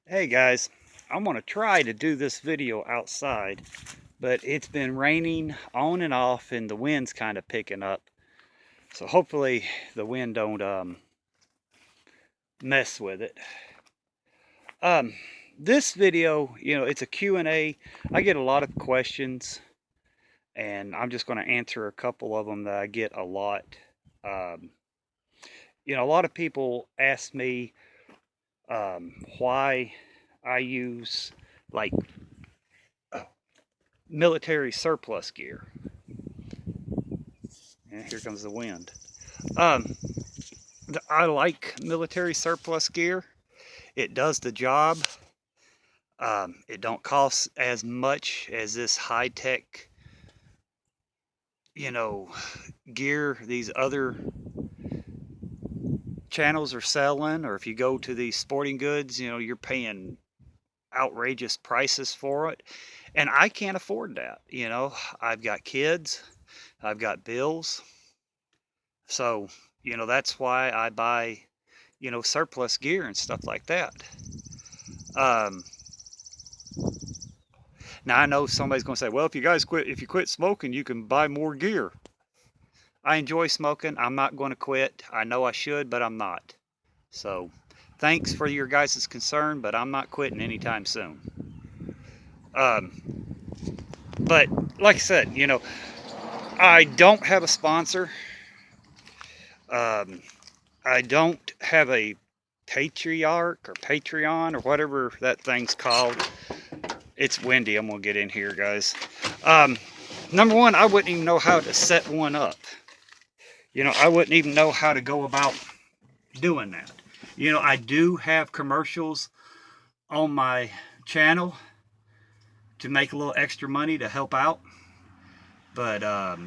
Hey guys, I'm going to try to do this video outside, but it's been raining on and off and the wind's kind of picking up. So hopefully the wind don't mess with it. Um, this video, it's a Q&A. I get a lot of questions and I'm just going to answer a couple of them that I get a lot. Um, a lot of people ask me why I use like military surplus gear. And here comes the wind. Um, I like military surplus gear. It does the job. It don't cost as much as this high-tech, you know, gear these other channels are selling. Or if you go to these sporting goods, you're paying outrageous prices for it. And I can't afford that. I've got kids. I've got bills. So, that's why I buy, surplus gear and stuff like that. Um, Now I know somebody's going to say, well, if you quit smoking, you can buy more gear. I enjoy smoking. I'm not going to quit. I know I should, but I'm not. So thanks for your guys' concern, but I'm not quitting anytime soon. Um, but like I said, I don't have a sponsor. Um, I don't have a patriarch or Patreon or whatever that thing's called. It's windy. I'm going to get in here, guys. Number one, I wouldn't even know how to set one up. I wouldn't even know how to go about doing that. I do have commercials on my channel to make a little extra money to help out. But, I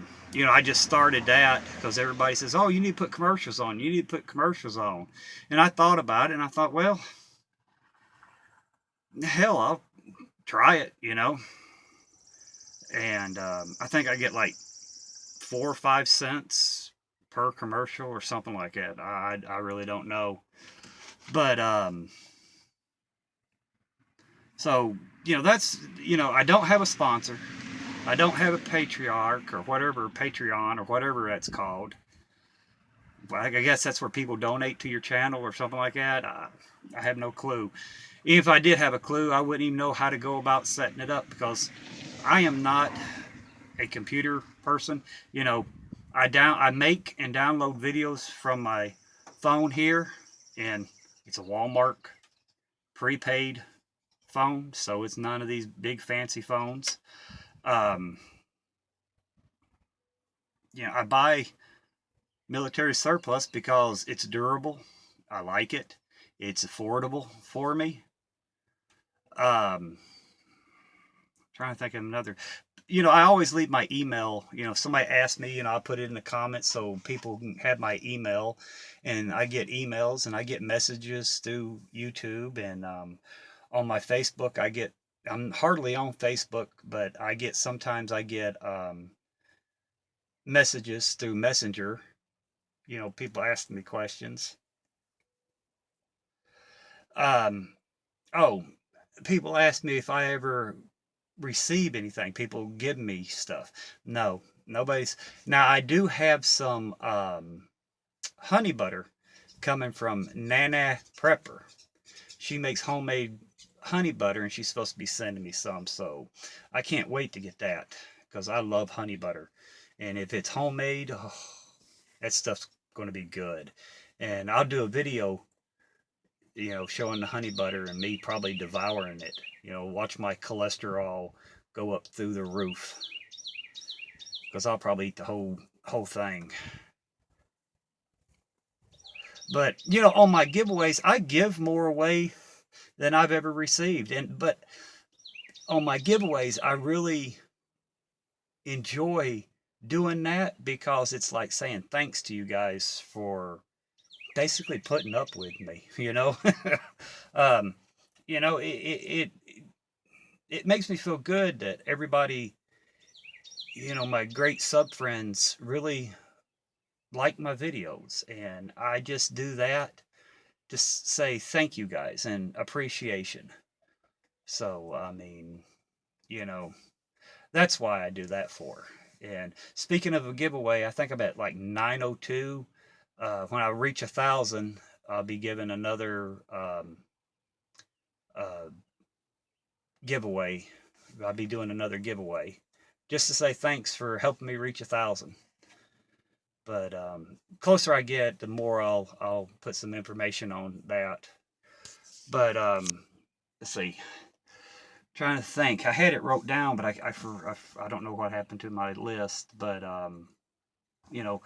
just started that because everybody says, oh, you need to put commercials on. You need to put commercials on. And I thought about it and I thought, well, hell, I'll try it, And I think I get like 4 or 5 cents per commercial or something like that. I really don't know. But so that's I don't have a sponsor. I don't have a patriarch or whatever, Patreon or whatever that's called. I guess that's where people donate to your channel or something like that. I have no clue. Even if I did have a clue, I wouldn't even know how to go about setting it up because I am not a computer person. I make and download videos from my phone here, and it's a Walmart prepaid phone, so it's none of these big fancy phones. I buy military surplus because it's durable. I like it. It's affordable for me. Trying to think of another. I always leave my email. If somebody asks me, I put it in the comments so people can have my email. And I get emails and I get messages through YouTube and on my Facebook. I'm hardly on Facebook, but sometimes I get messages through Messenger. People asking me questions. Oh, people ask me if I ever receive anything. People give me stuff. No, nobody's. Now I do have some honey butter coming from Nana Prepper. She makes homemade honey butter and she's supposed to be sending me some. So I can't wait to get that because I love honey butter. And if it's homemade, oh, that stuff's going to be good. And I'll do a video, showing the honey butter and me probably devouring it. Watch my cholesterol go up through the roof because I'll probably eat the whole thing. But on my giveaways, I give more away than I've ever received. But on my giveaways, I really enjoy doing that because it's like saying thanks to you guys for basically putting up with me. um, it makes me feel good that everybody, my great sub friends really like my videos, and I just do that to say thank you guys and appreciation. So, I mean, you know, that's why I do that for. And speaking of a giveaway, I think I'm at like 902. When I reach 1,000, I'll be giving another uh, giveaway. I'll be doing another giveaway just to say thanks for helping me reach 1,000. But closer I get, the more I'll put some information on that. But let's see. Trying to think. I had it wrote down, but I don't know what happened to my list. But you know,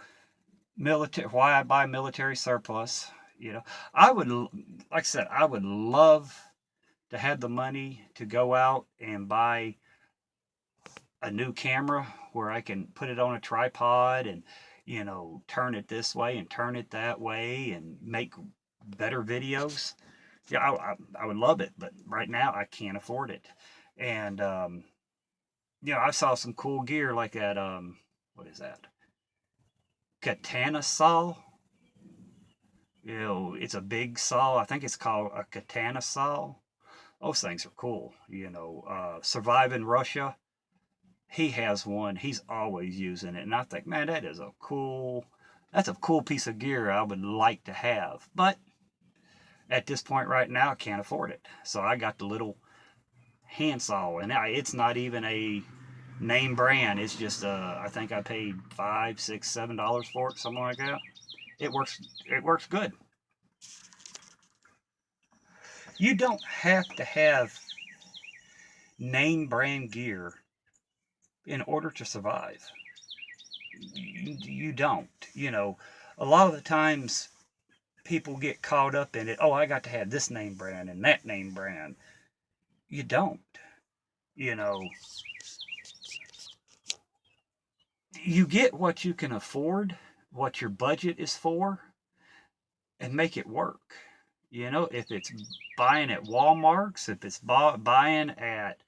military. Why I buy military surplus. You know, I would, like I said, I would love to have the money to go out and buy a new camera where I can put it on a tripod and, turn it this way and turn it that way and make better videos. Yeah, I would love it, but right now I can't afford it. And I saw some cool gear like that. What is that? Katana saw. It's a big saw. I think it's called a katana saw. Those things are cool. Survive in Russia. He has one. He's always using it, and I think, man, that's a cool piece of gear I would like to have. But at this point right now, I can't afford it. So I got the little handsaw, and it's not even a name brand. It's just I think I paid $5, $6, $7 for it, something like that. It works. It works good. You don't have to have name brand gear in order to survive. You don't. A lot of the times people get caught up in it. Oh, I got to have this name brand and that name brand. You don't. You know, you get what you can afford, what your budget is for, and make it work. If it's buying at Walmart's, if it's buying at,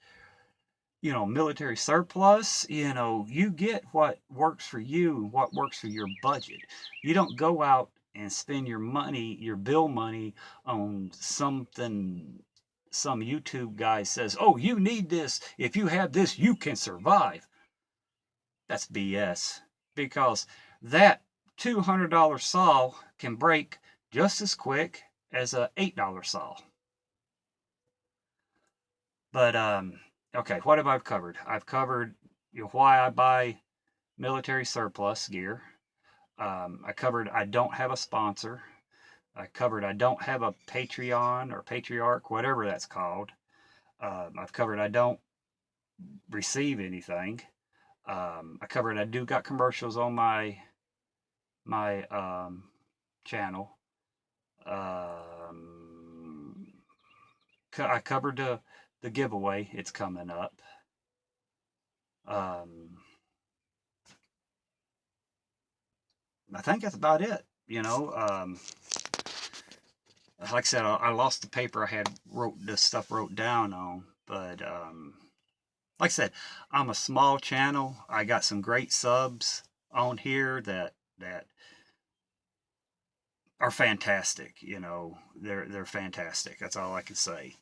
military surplus, you get what works for you, what works for your budget. You don't go out and spend your money, your bill money on something some YouTube guy says, oh, you need this. If you have this, you can survive. That's BS, because that $200 saw can break just as quick as a $8 saw. But okay, what have I covered? I've covered why I buy military surplus gear. I covered I don't have a sponsor. I covered I don't have a Patreon or Patriarch, whatever that's called. I've covered I don't receive anything. I covered I do got commercials on my channel. I covered the giveaway. It's coming up. I think that's about it. Like I said, I lost the paper I had this stuff wrote down on, but like I said, I'm a small channel. I got some great subs on here that are fantastic. They're fantastic. That's all I can say.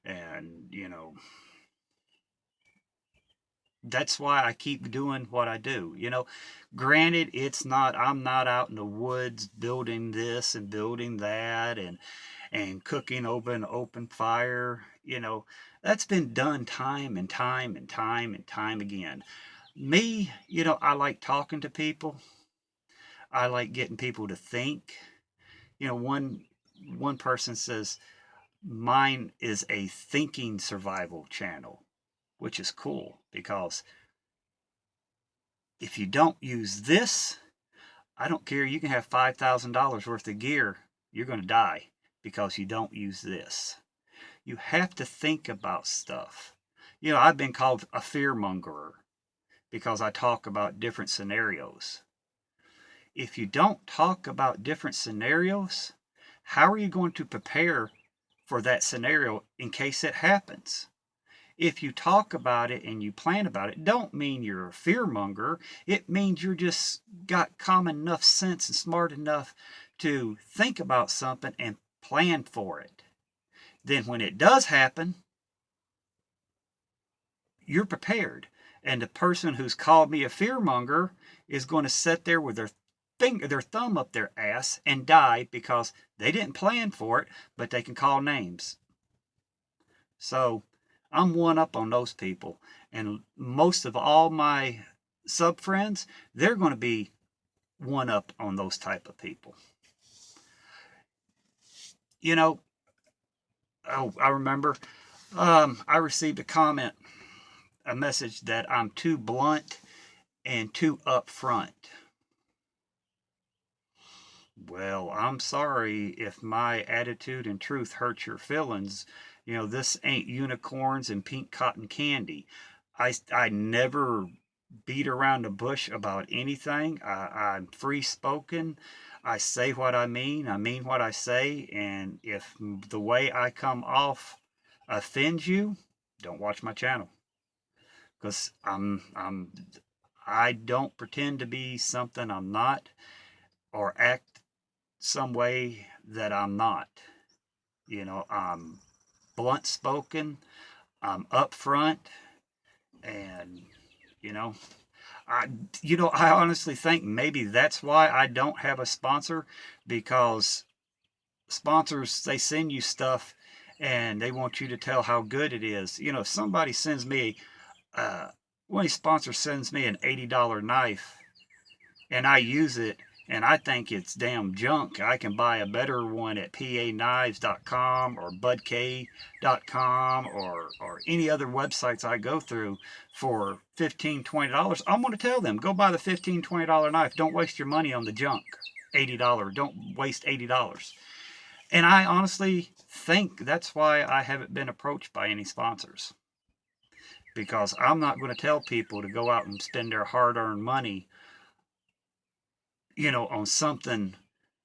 And that's why I keep doing what I do. Granted, I'm not out in the woods building this and building that and cooking over an open fire. That's been done time and time and time and time again. Me, I like talking to people. I like getting people to think. One person says mine is a thinking survival channel, which is cool, because if you don't use this, I don't care. You can have $5,000 worth of gear. You're going to die because you don't use this. You have to think about stuff. I've been called a fearmongerer because I talk about different scenarios. If you don't talk about different scenarios, how are you going to prepare for that scenario in case it happens? If you talk about it and you plan about it, don't mean you're a fearmonger. It means you're just got common enough sense and smart enough to think about something and plan for it. Then when it does happen, you're prepared. And the person who's called me a fearmonger is going to sit there with their thumb up their ass and die because they didn't plan for it, but they can call names. So I'm one up on those people. And most of all my sub friends, they're going to be one up on those type of people. You know, oh, I remember I received a message that I'm too blunt and too upfront. Well, I'm sorry if my attitude and truth hurts your feelings. You know, this ain't unicorns and pink cotton candy. I never beat around the bush about anything. I'm free spoken. I say what I mean what I say, and if the way I come off offends you, don't watch my channel. Because I don't pretend to be something I'm not, or act some way that I'm not. You know, I'm blunt spoken, I'm upfront, and you know, I honestly think maybe that's why I don't have a sponsor, because sponsors, they send you stuff and they want you to tell how good it is. You know, if somebody sends me one of these sponsors sends me an $80 knife and I use it and I think it's damn junk, I can buy a better one at paknives.com or budk.com or any other websites I go through for $15, $20. I'm going to tell them, go buy the $15, $20 knife. Don't waste your money on the junk. $80. Don't waste $80. And I honestly think that's why I haven't been approached by any sponsors. Because I'm not going to tell people to go out and spend their hard-earned money, you know, on something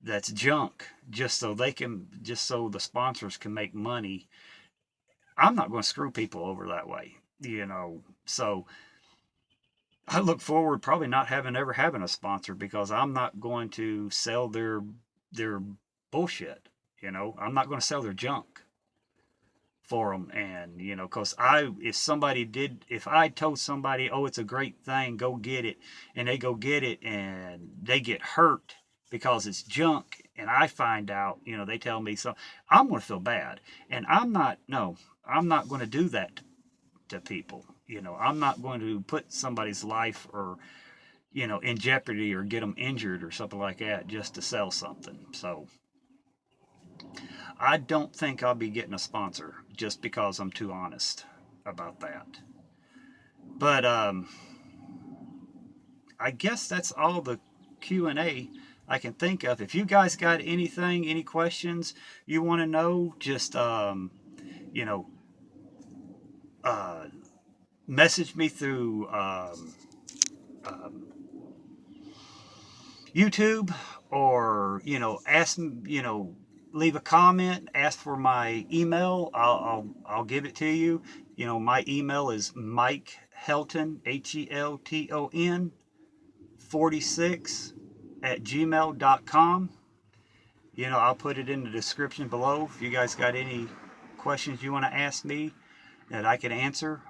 that's junk just so the sponsors can make money. I'm not going to screw people over that way, you know. So I look forward probably not ever having a sponsor, because I'm not going to sell their bullshit, you know. I'm not going to sell their junk for them. And you know, because if I told somebody, oh, it's a great thing, go get it, and they go get it and they get hurt because it's junk, and I find out, you know, they tell me, so I'm going to feel bad. And I'm not going to do that to people. You know, I'm not going to put somebody's life, or you know, in jeopardy, or get them injured or something like that just to sell something. So I don't think I'll be getting a sponsor, just because I'm too honest about that. But I guess that's all the Q&A I can think of. If you guys got anything, any questions you want to know, just you know, message me through YouTube, or you know, leave a comment, ask for my email. I'll give it to you. You know, my email is Mike Helton, HELTON 46 at gmail.com. You know, I'll put it in the description below. If you guys got any questions you want to ask me that I can answer,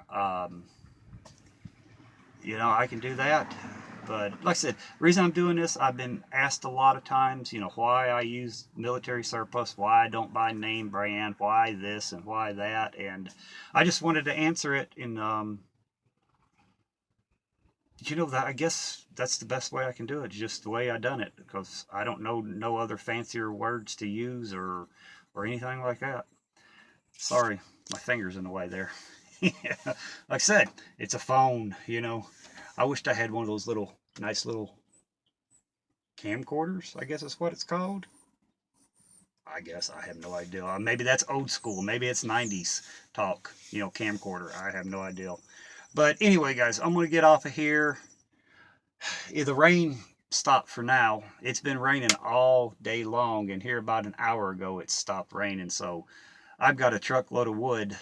you know, I can do that. But like I said, the reason I'm doing this, I've been asked a lot of times, you know, why I use military surplus, why I don't buy name brand, why this and why that. And I just wanted to answer it in, you know, that I guess that's the best way I can do it, just the way I done it, because I don't know no other fancier words to use or anything like that. Sorry, my finger's in the way there. Like I said, it's a phone, you know. I wished I had one of those nice little camcorders, I guess is what it's called. I guess I have no idea. Maybe that's old school. Maybe it's 90s talk, you know, camcorder. I have no idea. But anyway, guys, I'm going to get off of here. The rain stopped for now. It's been raining all day long, and here about an hour ago it stopped raining. So I've got a truckload of wood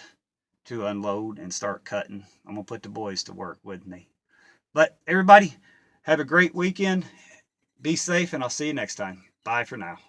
to unload and start cutting. I'm going to put the boys to work with me. But everybody, have a great weekend. Be safe, and I'll see you next time. Bye for now.